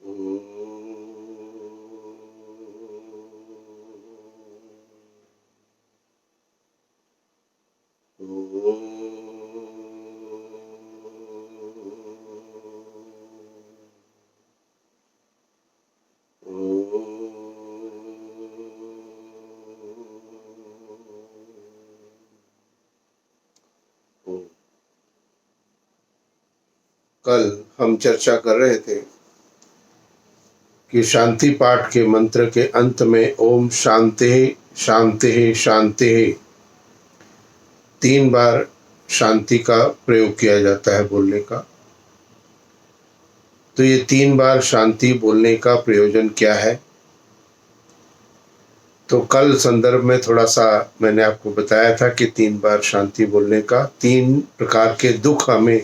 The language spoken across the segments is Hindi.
कल हम चर्चा कर रहे थे कि शांति पाठ के मंत्र के अंत में ओम शांति शांति शांति 3 बार शांति का प्रयोग किया जाता है बोलने का। तो ये 3 बार शांति बोलने का प्रयोजन क्या है? तो कल संदर्भ में थोड़ा सा मैंने आपको बताया था कि 3 बार शांति बोलने का 3 प्रकार के दुख हमें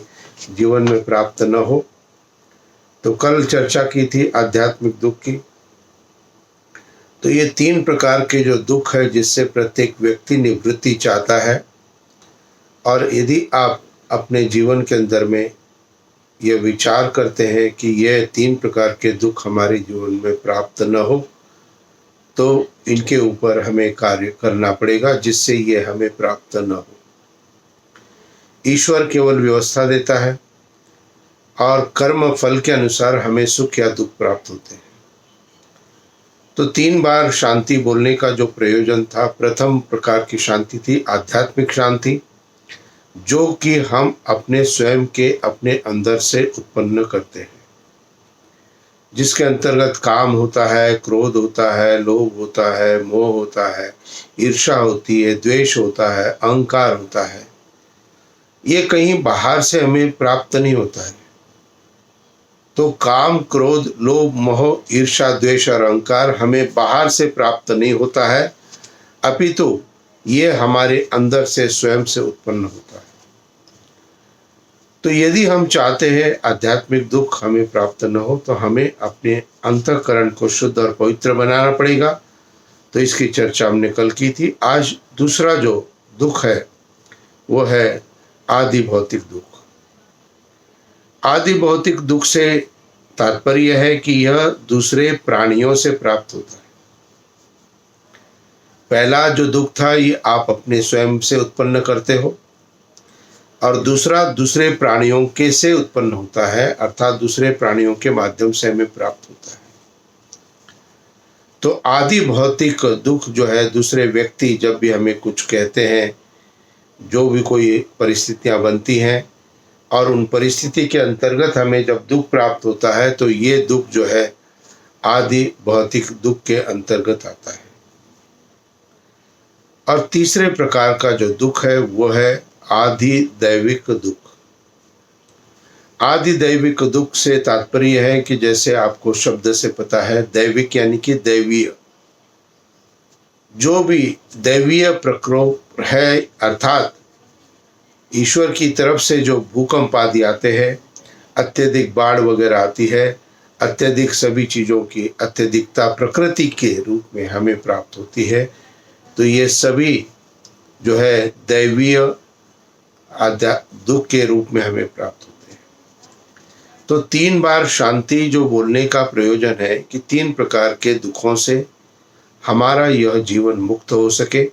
जीवन में प्राप्त न हो। तो कल चर्चा की थी आध्यात्मिक दुख की। तो ये 3 प्रकार के जो दुख है जिससे प्रत्येक व्यक्ति निवृत्ति चाहता है, और यदि आप अपने जीवन के अंदर में ये विचार करते हैं कि ये 3 प्रकार के दुख हमारे जीवन में प्राप्त न हो, तो इनके ऊपर हमें कार्य करना पड़ेगा जिससे ये हमें प्राप्त न हो। ईश्वर केवल व्यवस्था देता है और कर्म फल के अनुसार हमें सुख या दुख प्राप्त होते हैं। तो 3 बार शांति बोलने का जो प्रयोजन था, प्रथम प्रकार की शांति थी आध्यात्मिक शांति, जो कि हम अपने स्वयं के अपने अंदर से उत्पन्न करते हैं, जिसके अंतर्गत काम होता है, क्रोध होता है, लोभ होता है, मोह होता है, ईर्ष्या होती है, द्वेष होता है, अहंकार होता है। ये कहीं बाहर से हमें प्राप्त नहीं होता है। तो काम, क्रोध, लोभ, मोह, ईर्ष्या, द्वेष और अहंकार हमें बाहर से प्राप्त नहीं होता है, अपितु ये हमारे अंदर से स्वयं से उत्पन्न होता है। तो यदि हम चाहते हैं आध्यात्मिक दुख हमें प्राप्त न हो, तो हमें अपने अंतःकरण को शुद्ध और पवित्र बनाना पड़ेगा। तो इसकी चर्चा हमने कल की थी। आज दूसरा जो दुख है वो है आदि भौतिक दुख। आदि भौतिक दुख से तात्पर्य है कि यह दूसरे प्राणियों से प्राप्त होता है। पहला जो दुख था ये आप अपने स्वयं से उत्पन्न करते हो, और दूसरा दूसरे प्राणियों के से उत्पन्न होता है, अर्थात दूसरे प्राणियों के माध्यम से हमें प्राप्त होता है। तो आदि भौतिक दुख जो है, दूसरे व्यक्ति जब भी हमें कुछ कहते हैं, जो भी कोई परिस्थितियां बनती हैं और उन परिस्थिति के अंतर्गत हमें जब दुख प्राप्त होता है, तो ये दुख जो है आदि भौतिक दुख के अंतर्गत आता है। और तीसरे प्रकार का जो दुख है वो है आदि दैविक दुख। आदि दैविक दुख से तात्पर्य है कि जैसे आपको शब्द से पता है, दैविक यानी कि दैवीय, जो भी दैवीय प्रकोप है, अर्थात ईश्वर की तरफ से जो भूकंप आदि आते हैं, अत्यधिक बाढ़ वगैरह आती है, अत्यधिक सभी चीज़ों की अत्यधिकता प्रकृति के रूप में हमें प्राप्त होती है। तो ये सभी जो है दैवीय दुख के रूप में हमें प्राप्त होते हैं। तो 3 बार शांति जो बोलने का प्रयोजन है कि 3 प्रकार के दुखों से हमारा यह जीवन मुक्त हो सके।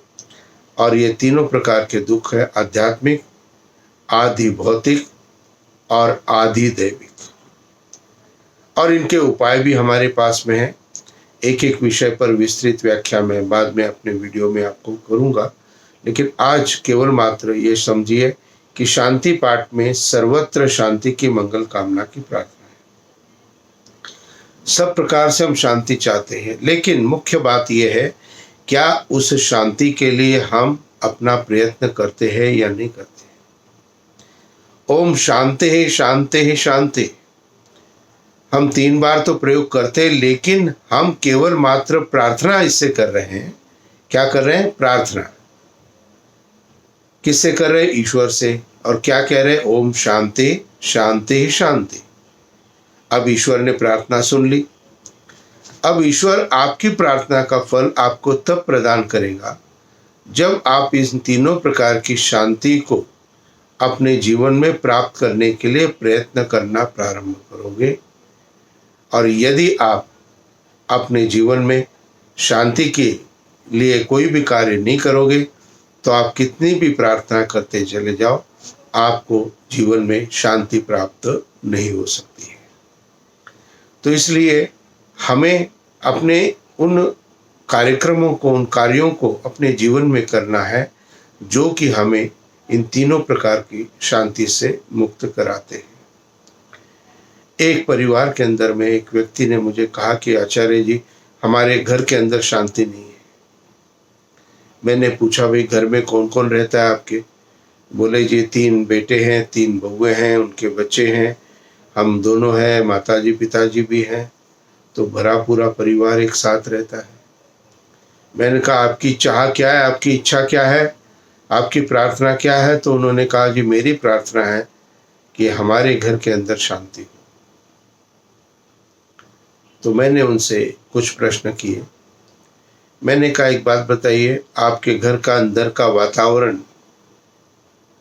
और ये तीनों प्रकार के दुख है आध्यात्मिक, आदि भौतिक और आदि दैविक। और इनके उपाय भी हमारे पास में है। एक एक विषय पर विस्तृत व्याख्या मैं बाद में अपने वीडियो में आपको करूंगा, लेकिन आज केवल मात्र ये समझिए कि शांति पाठ में सर्वत्र शांति की मंगल कामना की प्रार्थना है। सब प्रकार से हम शांति चाहते हैं, लेकिन मुख्य बात यह है क्या उस शांति के लिए हम अपना प्रयत्न करते हैं या नहीं करते हैं। ओम शांति है शांति है शांति हम 3 बार तो प्रयोग करते हैं, लेकिन हम केवल मात्र प्रार्थना इससे कर रहे हैं। क्या कर रहे हैं? प्रार्थना। किससे कर रहे हैं? ईश्वर से। और क्या कह रहे हैं? ओम शांति शांति शांति। अब ईश्वर ने प्रार्थना सुन ली। अब ईश्वर आपकी प्रार्थना का फल आपको तब प्रदान करेगा जब आप इन तीनों प्रकार की शांति को अपने जीवन में प्राप्त करने के लिए प्रयत्न करना प्रारंभ करोगे। और यदि आप अपने जीवन में शांति के लिए कोई भी कार्य नहीं करोगे तो आप कितनी भी प्रार्थना करते चले जाओ, आपको जीवन में शांति प्राप्त नहीं हो सकती है। तो इसलिए हमें अपने उन कार्यक्रमों को, उन कार्यों को अपने जीवन में करना है जो कि हमें इन तीनों प्रकार की शांति से मुक्त कराते हैं। एक परिवार के अंदर में एक व्यक्ति ने मुझे कहा कि आचार्य जी, हमारे घर के अंदर शांति नहीं है। मैंने पूछा, भाई घर में कौन कौन रहता है आपके? बोले जी 3 बेटे हैं, 3 बहुएं हैं, उनके बच्चे हैं, हम दोनों हैं, माताजी पिताजी भी हैं, तो भरा पूरा परिवार एक साथ रहता है। मैंने कहा आपकी चाह क्या है, आपकी इच्छा क्या है, आपकी प्रार्थना क्या है? तो उन्होंने कहा जी मेरी प्रार्थना है कि हमारे घर के अंदर शांति हो। तो मैंने उनसे कुछ प्रश्न किए। मैंने कहा एक बात बताइए, आपके घर का अंदर का वातावरण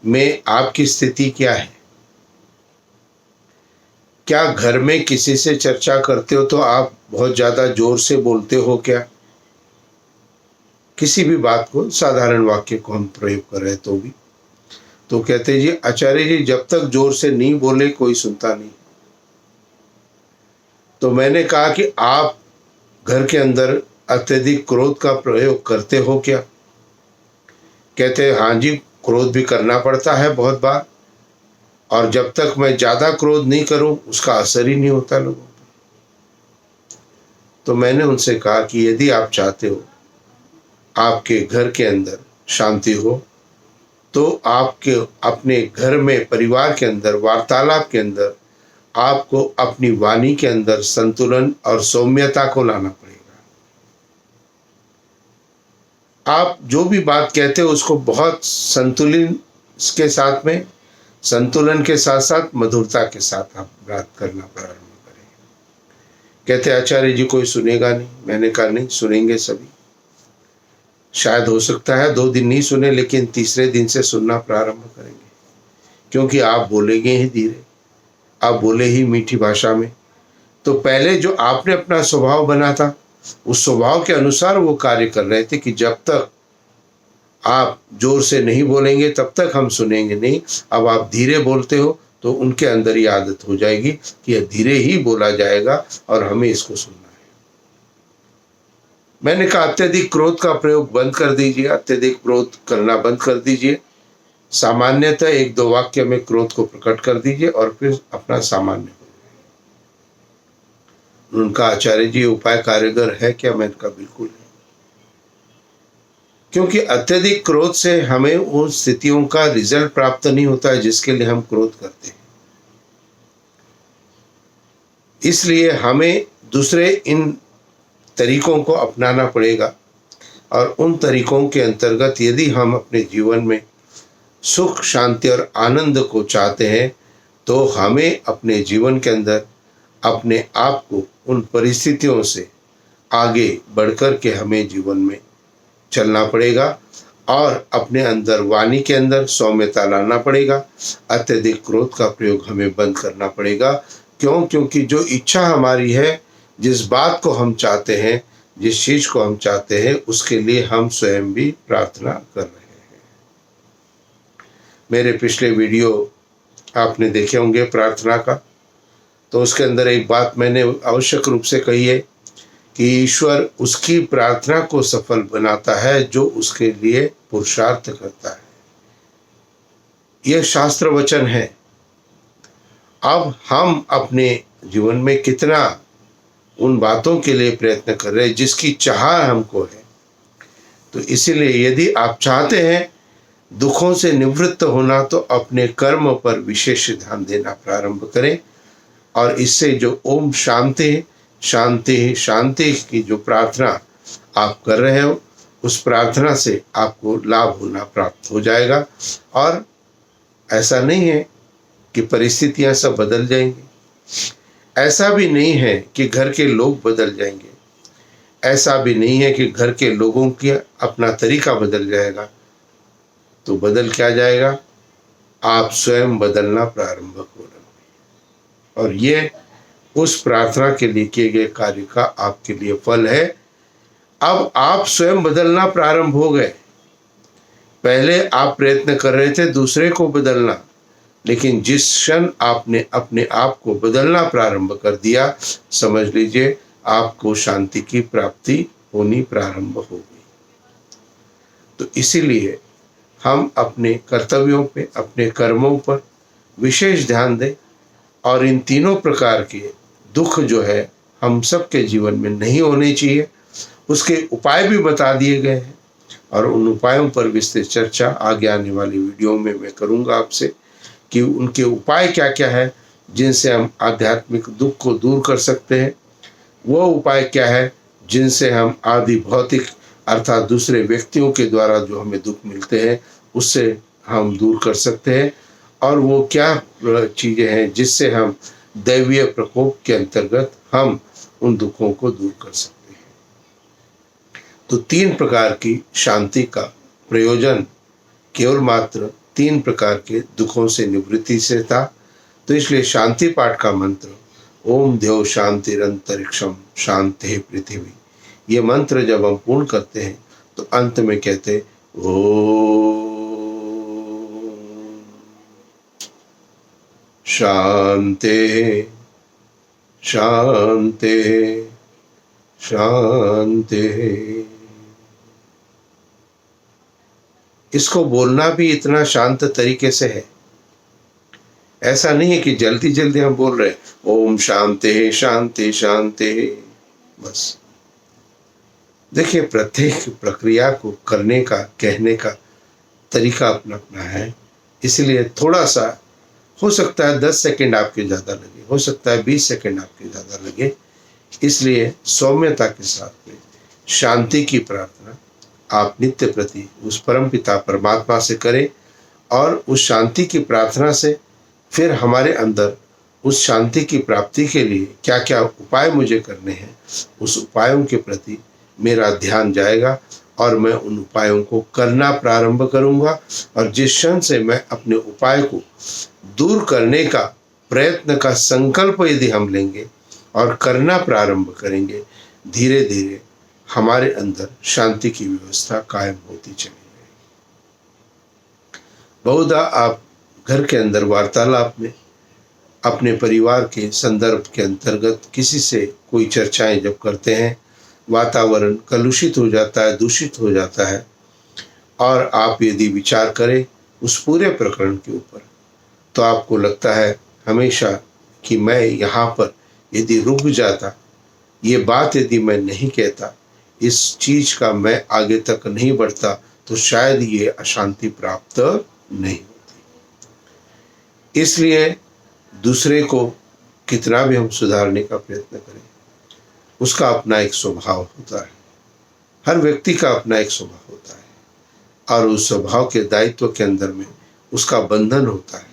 में आपकी स्थिति क्या है? क्या घर में किसी से चर्चा करते हो तो आप बहुत ज्यादा जोर से बोलते हो क्या? किसी भी बात को, साधारण वाक्य को हम प्रयोग कर रहे तो कहते जी आचार्य जी, जब तक जोर से नहीं बोले कोई सुनता नहीं। तो मैंने कहा कि आप घर के अंदर अत्यधिक क्रोध का प्रयोग करते हो क्या? कहते हाँ जी, क्रोध भी करना पड़ता है बहुत बार, और जब तक मैं ज्यादा क्रोध नहीं करूं उसका असर ही नहीं होता लोगों पर। तो मैंने उनसे कहा कि यदि आप चाहते हो आपके घर के अंदर शांति हो तो आपके अपने घर में, परिवार के अंदर, वार्तालाप के अंदर आपको अपनी वाणी के अंदर संतुलन और सौम्यता को लाना पड़ेगा। आप जो भी बात कहते हो उसको बहुत संतुलन के साथ में, संतुलन के साथ साथ मधुरता के साथ आप बात करना प्रारंभ करें। कहते आचार्य जी कोई सुनेगा नहीं। मैंने कहा नहीं, सुनेंगे सभी। शायद हो सकता है 2 दिन नहीं सुने, लेकिन तीसरे दिन से सुनना प्रारंभ करेंगे, क्योंकि आप बोलेंगे ही धीरे, आप बोले ही मीठी भाषा में। तो पहले जो आपने अपना स्वभाव बना था उस स्वभाव के अनुसार वो कार्य कर रहे थे कि जब तक आप जोर से नहीं बोलेंगे तब तक हम सुनेंगे नहीं। अब आप धीरे बोलते हो तो उनके अंदर ये आदत हो जाएगी कि यह धीरे ही बोला जाएगा और हमें इसको सुनना है। मैंने कहा अत्यधिक क्रोध का प्रयोग बंद कर दीजिए, अत्यधिक क्रोध करना बंद कर दीजिए। सामान्यतः 1-2 वाक्य में क्रोध को प्रकट कर दीजिए और फिर अपना सामान्य हो। उनका आचार्य जी उपाय कारगर है क्या? मैंने कहा बिल्कुल है, क्योंकि अत्यधिक क्रोध से हमें उन स्थितियों का रिजल्ट प्राप्त नहीं होता है जिसके लिए हम क्रोध करते हैं। इसलिए हमें दूसरे इन तरीकों को अपनाना पड़ेगा, और उन तरीकों के अंतर्गत यदि हम अपने जीवन में सुख, शांति और आनंद को चाहते हैं तो हमें अपने जीवन के अंदर अपने आप को उन परिस्थितियों से आगे बढ़कर के हमें जीवन में चलना पड़ेगा और अपने अंदर, वाणी के अंदर सौम्यता लाना पड़ेगा। अत्यधिक क्रोध का प्रयोग हमें बंद करना पड़ेगा। क्यों? क्योंकि जो इच्छा हमारी है, जिस बात को हम चाहते हैं, जिस चीज को हम चाहते हैं, उसके लिए हम स्वयं भी प्रार्थना कर रहे हैं। मेरे पिछले वीडियो आपने देखे होंगे प्रार्थना का, तो उसके अंदर एक बात मैंने आवश्यक रूप से कही है कि ईश्वर उसकी प्रार्थना को सफल बनाता है जो उसके लिए पुरुषार्थ करता है। यह शास्त्र वचन है। अब हम अपने जीवन में कितना उन बातों के लिए प्रयत्न कर रहे हैं जिसकी चाह हमको है। तो इसीलिए यदि आप चाहते हैं दुखों से निवृत्त होना तो अपने कर्म पर विशेष ध्यान देना प्रारंभ करें, और इससे जो ओम शांति शांति शांति की जो प्रार्थना आप कर रहे हो उस प्रार्थना से आपको लाभ होना प्राप्त हो जाएगा। और ऐसा नहीं है कि परिस्थितियां सब बदल जाएंगी, ऐसा भी नहीं है कि घर के लोग बदल जाएंगे, ऐसा भी नहीं है कि घर के लोगों की अपना तरीका बदल जाएगा। तो बदल क्या जाएगा? आप स्वयं बदलना प्रारंभ हो रहे हो। और ये उस प्रार्थना के लिए किए गए कार्य का आपके लिए फल है। अब आप स्वयं बदलना प्रारंभ हो गए। पहले आप प्रयत्न कर रहे थे दूसरे को बदलना, लेकिन जिस क्षण आपने अपने आप को बदलना प्रारंभ कर दिया, समझ लीजिए आपको शांति की प्राप्ति होनी प्रारंभ हो गई। तो इसीलिए हम अपने कर्तव्यों पे, अपने कर्मों पर विशेष ध्यान दें और इन तीनों प्रकार के दुख जो है हम सबके जीवन में नहीं होने चाहिए, उसके उपाय भी बता दिए गए हैं और उन उपायों पर विस्तृत चर्चा आगे आने वाली वीडियो में मैं करूंगा आपसे कि उनके उपाय क्या क्या है जिनसे हम आध्यात्मिक दुख को दूर कर सकते हैं, वो उपाय क्या है जिनसे हम आदि भौतिक अर्थात दूसरे व्यक्तियों के द्वारा जो हमें दुख मिलते हैं उससे हम दूर कर सकते हैं, और वो क्या चीज़ें हैं जिससे हम दैवीय प्रकोप के अंतर्गत हम उन दुखों को दूर कर सकते हैं। तो 3 प्रकार की शांति का प्रयोजन केवल मात्र 3 प्रकार के दुखों से निवृत्ति से था। तो इसलिए शांति पाठ का मंत्र ओम द्यौ शांतिरंतरिक्षम शांति पृथ्वी, ये मंत्र जब हम पूर्ण करते हैं तो अंत में कहते ओम शांति शांति शांति। इसको बोलना भी इतना शांत तरीके से है, ऐसा नहीं है कि जल्दी जल्दी हम बोल रहे ओम शांति शांति शांति बस। देखिए, प्रत्येक प्रक्रिया को करने का, कहने का तरीका अपना अपना है, इसलिए थोड़ा सा हो सकता है 10 सेकंड आपके ज़्यादा लगे, हो सकता है 20 सेकंड आपके ज़्यादा लगे, इसलिए सौम्यता के साथ में शांति की प्रार्थना आप नित्य प्रति उस परम पिता परमात्मा से करें, और उस शांति की प्रार्थना से फिर हमारे अंदर उस शांति की प्राप्ति के लिए क्या क्या उपाय मुझे करने हैं, उस उपायों के प्रति मेरा ध्यान जाएगा और मैं उन उपायों को करना प्रारंभ करूंगा। और जिस क्षण से मैं अपने उपाय को दूर करने का प्रयत्न का संकल्प यदि हम लेंगे और करना प्रारंभ करेंगे, धीरे धीरे हमारे अंदर शांति की व्यवस्था कायम होती चली जाएगी। बहुधा आप घर के अंदर वार्तालाप में अपने परिवार के संदर्भ के अंतर्गत किसी से कोई चर्चाएं जब करते हैं, वातावरण कलुषित हो जाता है, दूषित हो जाता है, और आप यदि विचार करें उस पूरे प्रकरण के ऊपर, तो आपको लगता है हमेशा कि मैं यहाँ पर यदि रुक जाता, ये बात यदि मैं नहीं कहता, इस चीज का मैं आगे तक नहीं बढ़ता, तो शायद ये अशांति प्राप्त नहीं होती। इसलिए दूसरे को कितना भी हम सुधारने का प्रयत्न करें, उसका अपना एक स्वभाव होता है, हर व्यक्ति का अपना एक स्वभाव होता है, और उस स्वभाव के दायित्व के अंदर में उसका बंधन होता है।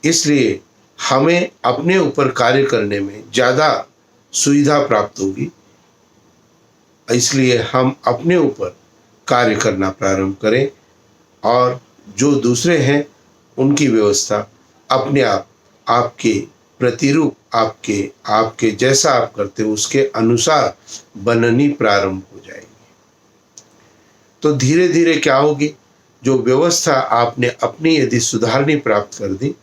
इसलिए हमें अपने ऊपर कार्य करने में ज़्यादा सुविधा प्राप्त होगी, इसलिए हम अपने ऊपर कार्य करना प्रारंभ करें, और जो दूसरे हैं उनकी व्यवस्था अपने आप आपके प्रतिरूप, आपके जैसा आप करते हो उसके अनुसार बननी प्रारंभ हो जाएगी। तो धीरे धीरे क्या होगी, जो व्यवस्था आपने अपनी यदि सुधारनी प्राप्त कर दी,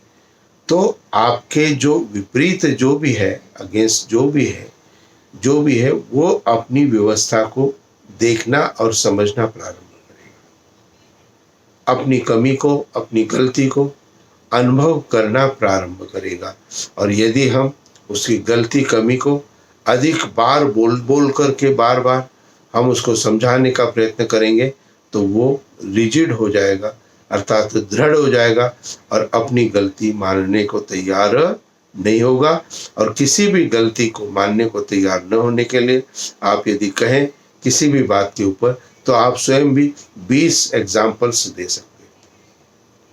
तो आपके जो विपरीत जो भी है, अगेंस्ट जो भी है वो अपनी व्यवस्था को देखना और समझना प्रारंभ करेगा, अपनी कमी को, अपनी गलती को अनुभव करना प्रारंभ करेगा। और यदि हम उसकी गलती कमी को अधिक बार बोल करके बार हम उसको समझाने का प्रयत्न करेंगे, तो वो रिजिड हो जाएगा, अर्थात दृढ़ हो जाएगा और अपनी गलती मानने को तैयार नहीं होगा। और किसी भी गलती को मानने को तैयार न होने के लिए आप यदि कहें किसी भी बात के ऊपर, तो आप स्वयं भी 20 एग्जाम्पल्स दे सकते हैं।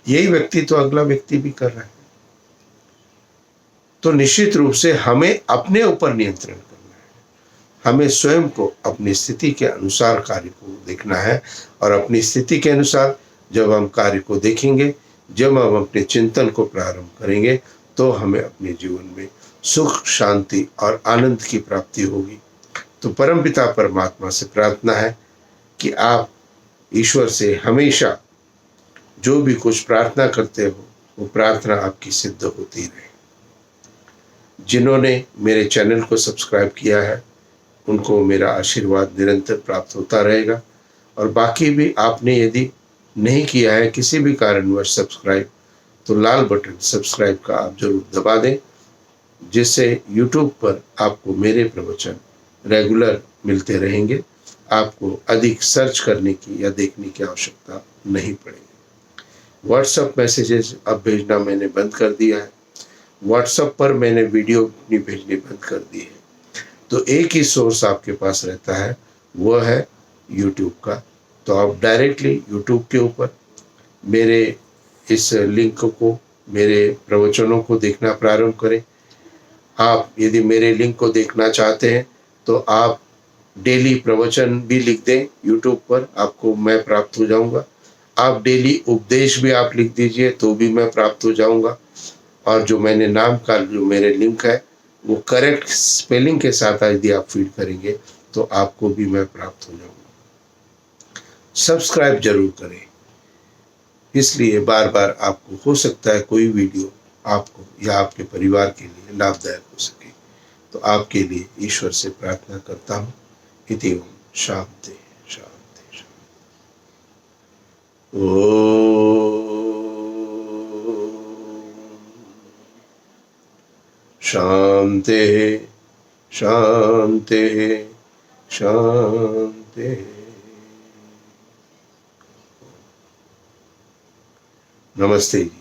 यही व्यक्ति तो अगला व्यक्ति भी कर रहा है। तो निश्चित रूप से हमें अपने ऊपर नियंत्रण करना है, हमें स्वयं को अपनी स्थिति के अनुसार कार्य को देखना है, और अपनी स्थिति के अनुसार जब हम कार्य को देखेंगे, जब हम अपने चिंतन को प्रारंभ करेंगे, तो हमें अपने जीवन में सुख, शांति और आनंद की प्राप्ति होगी। तो परमपिता परमात्मा से प्रार्थना है कि आप ईश्वर से हमेशा जो भी कुछ प्रार्थना करते हो वो प्रार्थना आपकी सिद्ध होती रहे। जिन्होंने मेरे चैनल को सब्सक्राइब किया है उनको मेरा आशीर्वाद निरंतर प्राप्त होता रहेगा, और बाकी भी आपने यदि नहीं किया है किसी भी कारणवश सब्सक्राइब, तो लाल बटन सब्सक्राइब का आप जरूर दबा दें, जिससे YouTube पर आपको मेरे प्रवचन रेगुलर मिलते रहेंगे। आपको अधिक सर्च करने की या देखने की आवश्यकता नहीं पड़ेगी। व्हाट्सएप मैसेजेस अब भेजना मैंने बंद कर दिया है। व्हाट्सएप पर मैंने वीडियो अपनी भेजने बंद कर दी है। तो एक ही सोर्स आपके पास रहता है, वह है YouTube का। तो आप डायरेक्टली YouTube के ऊपर मेरे इस लिंक को, मेरे प्रवचनों को देखना प्रारंभ करें। आप यदि मेरे लिंक को देखना चाहते हैं तो आप डेली प्रवचन भी लिख दें YouTube पर, आपको मैं प्राप्त हो जाऊंगा। आप डेली उपदेश भी आप लिख दीजिए तो भी मैं प्राप्त हो जाऊंगा। और जो मैंने नाम का जो मेरे लिंक है वो करेक्ट स्पेलिंग के साथ यदि आप फीड करेंगे तो आपको भी मैं प्राप्त हो जाऊंगा। सब्सक्राइब जरूर करें, इसलिए बार बार आपको हो सकता है कोई वीडियो आपको या आपके परिवार के लिए लाभदायक हो सके। तो आपके लिए ईश्वर से प्रार्थना करता हूँ। इति ओम शांति शांति शांति। शांति शांति शांति। नमस्ते जी।